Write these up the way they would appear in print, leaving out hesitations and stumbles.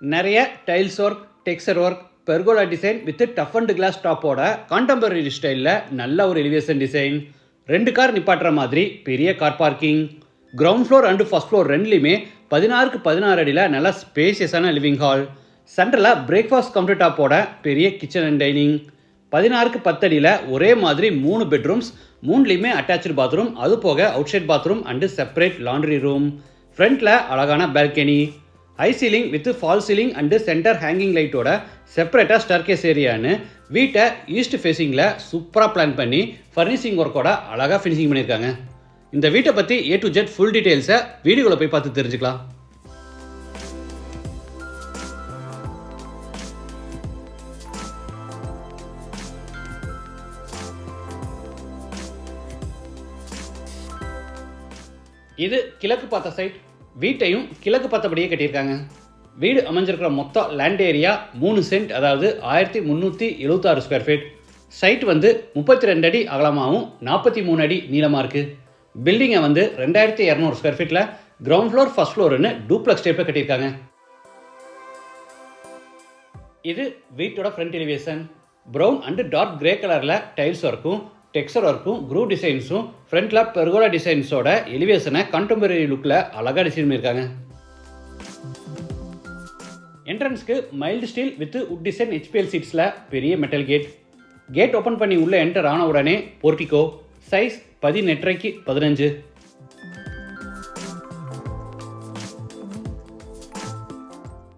நிறைய tiles work, texture work, pergola design with tough and glass டாப்போட contemporary ஸ்டைலில் நல்ல ஒரு எலிவேஷன் டிசைன். 2 கார் நிப்பாட்டுற மாதிரி பெரிய car parking. Ground floor and first floor ரெண்டுலையுமே 16க்கு 16 அடியில் நல்ல ஸ்பேசியஸான லிவிங் ஹால். சென்டரில் பிரேக்ஃபாஸ்ட் கவுண்டர் டாப்போட பெரிய கிச்சன் அண்ட் டைனிங். 16க்கு 10 அடியில் ஒரே மாதிரி 3 பெட்ரூம்ஸ், 3லையுமே அட்டாச்சு பாத்ரூம், அது போக outside bathroom and separate laundry room. ஃப்ரண்ட்டில் அழகான balcony, high ceiling with false ceiling and centre hanging லைட்டோட செப்பரேட்டாக ஸ்டார்கேஸ் ஏரியான்னு வீட்டை ஈஸ்ட் ஃபேஸிங்கில் சூப்பராக பிளான் பண்ணி ஃபர்னிஷிங் ஒர்க்கோட அழகாக ஃபினிஷிங் பண்ணியிருக்காங்க. இந்த வீட்டை பற்றி A to Z ஃபுல் டீட்டெயில்ஸை வீடியோவில் போய் பார்த்து தெரிஞ்சுக்கலாம். இது கிழக்கு பார்த்த சைட். வீட்டையும் கிழக்கு பார்த்தபடியே கட்டியிருக்காங்க. வீடு அமைஞ்சிருக்கிற மொத்த லேண்ட் ஏரியா 3 சென்ட், அதாவது 1376 ஸ்கொயர் ஃபீட். சைட் 32 அடி அகலமாகவும் 43 அடி நீளமாக இருக்குது. பில்டிங்கை 2200 ஸ்கொயர் ஃபீட்டில் கிரவுண்ட் ஃப்ளோர் ஃபர்ஸ்ட் ஃப்ளோர்னு டூப்ளக்ஸ் டைப்பில் கட்டியிருக்காங்க. இது வீட்டோட front elevation. Brown and dark grey கலரில் டைல்ஸ் ஒர்க்கும், டெக்ஸ்சர் ஒர்க்கும், க்ரூ டிசைன்ஸும், ஃப்ரண்ட்டில் பெர்கோலா டிசைன்ஸோட எலிவேஷனை கான்டெம்பரரி லுக்கில் அழகாக டிசைன் பண்ணியிருக்காங்க. என்ட்ரன்ஸ்க்கு mild steel with wood design HPL சீட்ஸில் பெரிய மெட்டல் கேட். கேட் ஓப்பன் பண்ணி உள்ளே என்டர் ஆன உடனே போர்டிகோ. Size 18x 15.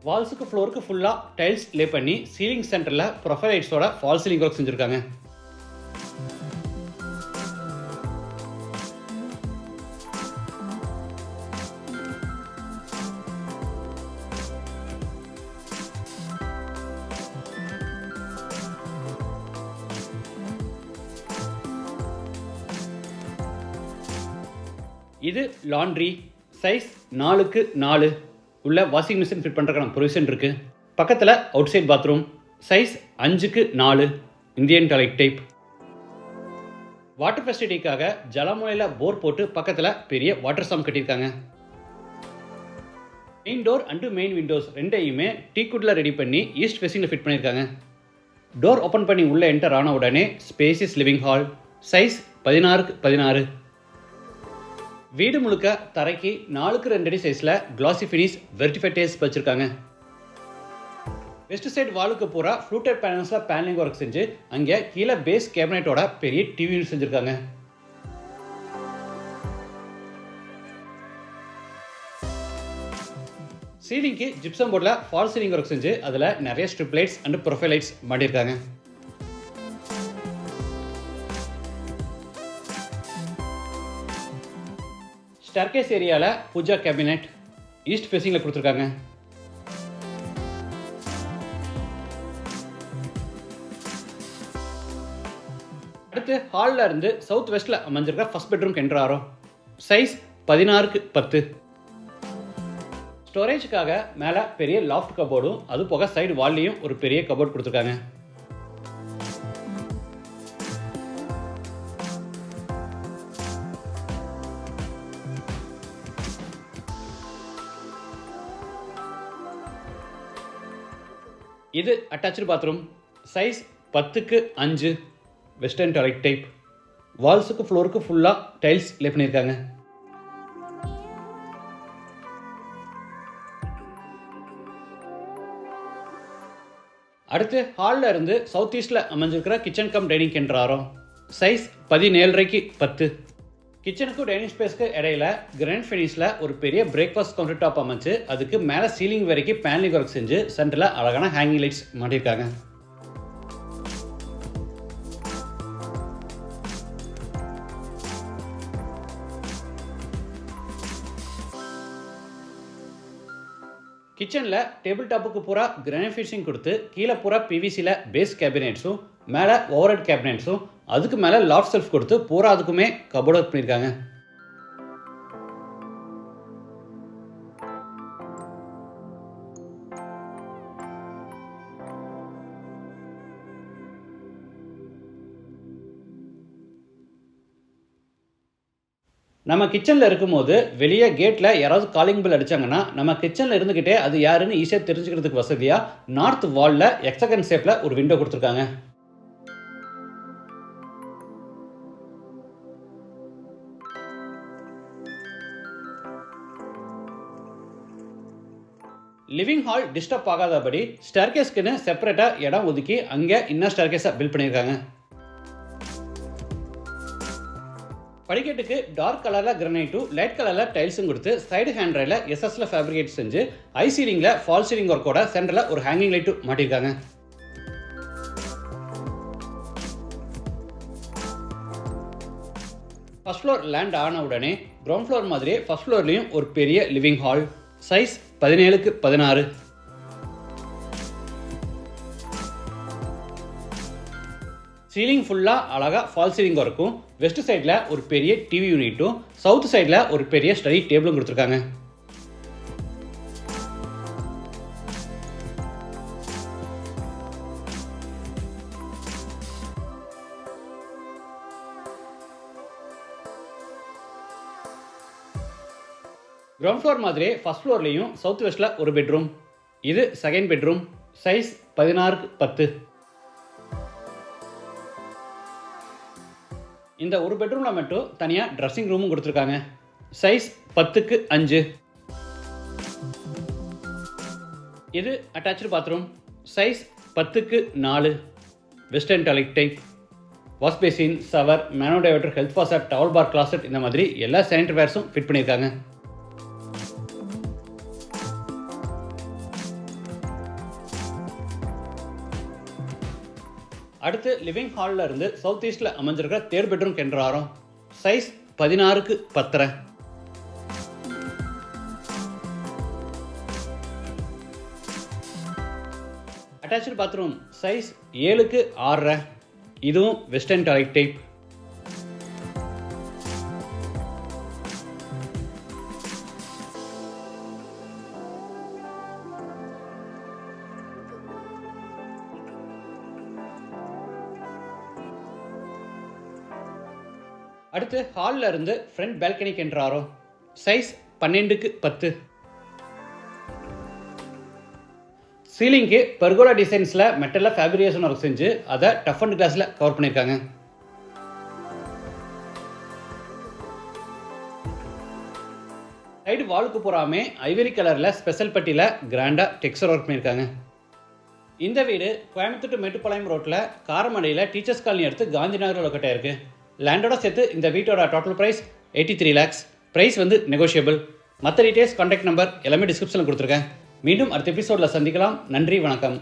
வால்ஸுக்கு ஃப்ளோருக்கு ஃபுல்லாக டைல்ஸ் லே பண்ணி சீலிங் சென்டரில் ப்ரொஃபைல் லைட்ஸோட ஃபால் சீலிங் ஒர்க் செஞ்சுருக்காங்க. இது லாண்ட்ரி. சைஸ் 4x 4 உள்ள வாஷிங் மிஷின் ஃபிட் பண்ணுறதுக்கான ப்ரொவிஷன் இருக்குது. பக்கத்தில் outside bathroom. Size 5x 4 Indian toilet type. Water ஃபெசிலிட்டிக்காக ஜலமுனையில் போர் போட்டு பக்கத்தில் பெரிய வாட்டர் சாம் கட்டியிருக்காங்க. Main door and main windows ரெண்டையுமே டீக்குட்டில் ரெடி பண்ணி ஈஸ்ட் ஃபேஸிங்கில் ஃபிட் பண்ணியிருக்காங்க. டோர் ஓப்பன் பண்ணி உள்ளே என்டர் ஆன உடனே spacious living hall. Size 16x 16. வீடு முழுக்க தரைக்கு 4x 2 அடி சைஸில் கிளாசி ஃபினிஷ் வெர்டிஃபைட் டைல்ஸ் வச்சுருக்காங்க. வெஸ்ட் சைடு வாலுக்கு பூரா ஃப்ளூட்டட் பேனல்ஸில் பேனலிங் ஒர்க் செஞ்சு அங்கே கீழே பேஸ் கேபினெட்டோட பெரிய டிவி செஞ்சுருக்காங்க. சீலிங்க்கு ஜிப்சம் போர்டில் ஃபால் சீலிங் ஒர்க் செஞ்சு அதில் நிறைய strip lights and profile lights மாட்டியிருக்காங்க. ஸ்டார்கேஸ் ஏரியாவில் பூஜா கேபினெட் ஈஸ்ட் ஃபேஸிங்கில் கொடுத்துருக்காங்க. அடுத்து ஹாலில் இருந்து சவுத் வெஸ்ட்டில் அமைஞ்சிருக்க ஃபர்ஸ்ட் பெட்ரூம் என்டர் ஆகிறோம். Size 16x 10. ஸ்டோரேஜுக்காக மேலே பெரிய லாஃப்ட் கபோர்டும், அது போக சைடு வால்லையும் ஒரு பெரிய கபோர்ட் கொடுத்துருக்காங்க. இது attach bathroom. Size 10x 5 western toilet type. வால்ஸுக்கு ஃப்ளோருக்கு ஃபுல்லாக டைல்ஸ் லே பண்ணியிருக்காங்க. அடுத்து ஹாலில் இருந்து சவுத் ஈஸ்டில் அமைஞ்சிருக்கிற கிச்சன் கம் டைனிங் என்டர் ஆகிறோம். Size 17x 10. கிச்சனுக்கும் டைனிங் ஸ்பேஸ்க்கு இடையில கிராண்ட் ஃபினிஷில் ஒரு பெரிய பிரேக்ஃபாஸ்ட் கவுண்டர் டாப் அமைச்சு அதுக்கு மேலே சீலிங் வரைக்கும் பேனலிங் ஒர்க் செஞ்சு சென்டரில் அழகான ஹேங்கிங் லைட்ஸ் மாட்டியிருக்காங்க. கிச்சனில் டேபிள் டாப்புக்கு பூரா கிரானைட் ஃபினிஷிங் கொடுத்து கீழே பூரா PVCயில் பேஸ் கேபினெட்ஸும், மேலே ஓவர்ஹெட் கேபினெட்ஸும், அதுக்கு மேலே லாஃப்ட் செல்ஃப் கொடுத்து பூரா அதுக்குமே கபோர்ட் ஒர்க் பண்ணியிருக்காங்க. நம்ம கிச்சனில் இருக்கும்போது வெளியே கேட்டில் யாராவது காலிங் பெல் அடித்தாங்கன்னா நம்ம கிச்சனில் இருந்துக்கிட்டே அது யாருன்னு ஈஸியாக தெரிஞ்சுக்கிறதுக்கு வசதியாக நார்த் வாலில் எக்ஸகன் ஷேப்பில் ஒரு விண்டோ கொடுத்துருக்காங்க. லிவிங் ஹால் டிஸ்டர்ப் ஆகாதபடி ஸ்டேர்கேஸ்க்குன்னு செப்பரேட்டாக இடம் ஒதுக்கி அங்கே இன்னர் ஸ்டேர்கேஸை பில்ட் பண்ணியிருக்காங்க. படிக்கட்டுக்கு டார்க் கலரில் கிரனைட்டும் லைட் கலரில் டைல்ஸும் கொடுத்து சைடு ஹேண்ட் ரைல எஸ்எஸ்ல ஃபேப்ரிகேட் செஞ்சு ஐ சீலிங்கில் ஃபால் சீலிங் ஒர்க்கோட சென்டரில் ஒரு ஹேங்கிங் லைட்டும் மாட்டியிருக்காங்க. ஃபர்ஸ்ட் ஃப்ளோர் லேண்ட் ஆன உடனே கிரவுண்ட் ஃப்ளோர் மாதிரியே ஃபர்ஸ்ட் ஃப்ளோர்லேயும் ஒரு பெரிய living hall size 17x16. Ceiling ஃபுல்லாக அழகாக ஃபால் சீலிங் இருக்கும். வெஸ்ட் சைடில் ஒரு பெரிய டிவி யூனிட்டும் சவுத் சைடில் ஒரு பெரிய ஸ்டடி டேபிளும் கொடுத்துருக்காங்க. கிரவுண்ட் ஃப்ளோர் மாதிரியே ஃபர்ஸ்ட் ஃப்ளோர்லேயும் சவுத் வெஸ்ட்டில் ஒரு பெட்ரூம். இது செகண்ட் பெட்ரூம் சைஸ் 16x10. இந்த ஒரு பெட்ரூமில் மட்டும் தனியாக ட்ரெஸ்ஸிங் ரூமும் கொடுத்துருக்காங்க. Size 10x5. இது attach bathroom size 10x4. Western toilet type. Wash basin, shower, mono diverter, health faucet, towel bar, closet இந்த மாதிரி எல்லா சானிட்டரி வேர்ஸும் ஃபிட் பண்ணியிருக்காங்க. அடுத்து லிவிங் ஹாலில் இருந்து சவுத் ஈஸ்டில் அமைஞ்சிருக்கிற தேர்ட் பெட்ரூம் கென்றாரோம். Size 16x10. Attach bathroom size 7x6. இதுவும் வெஸ்டர்ன் டாய்லெட் டைப். அடுத்து ஹாலில் இருந்து ஃப்ரண்ட் பால்கனிக்கு என்றாரோம். Size 12x10. சீலிங்க்கு பெர்கோலா டிசைன்ஸில் மெட்டலில் ஃபேப்ரிகேஷன் ஒர்க் செஞ்சு அதை டஃப் அண்ட் கிளாஸில் கவர் பண்ணியிருக்காங்க. சைடு வாலுக்கு போகாமே ஐவரி கலரில் ஸ்பெஷல் பட்டியில் கிராண்டாக டெக்ஸ்சர் ஒர்க் பண்ணியிருக்காங்க. இந்த வீடு கோயம்புத்தூர் டு மேட்டுப்பாளையம் ரோட்டில் காரமடையில் டீச்சர்ஸ் காலனி எடுத்து காந்தி நகரில் லொக்கேட்டாக இருக்குது. லேண்டோட சேர்த்து இந்த வீட்டோட total price 83 lakhs. Price negotiable. மற்ற டீட்டெயில்ஸ், கான்டாக்ட் நம்பர் எல்லாமே டிஸ்கிரிப்ஷனில் கொடுத்துருக்கேன். மீண்டும் அடுத்த எபிசோடில் சந்திக்கலாம். நன்றி, வணக்கம்.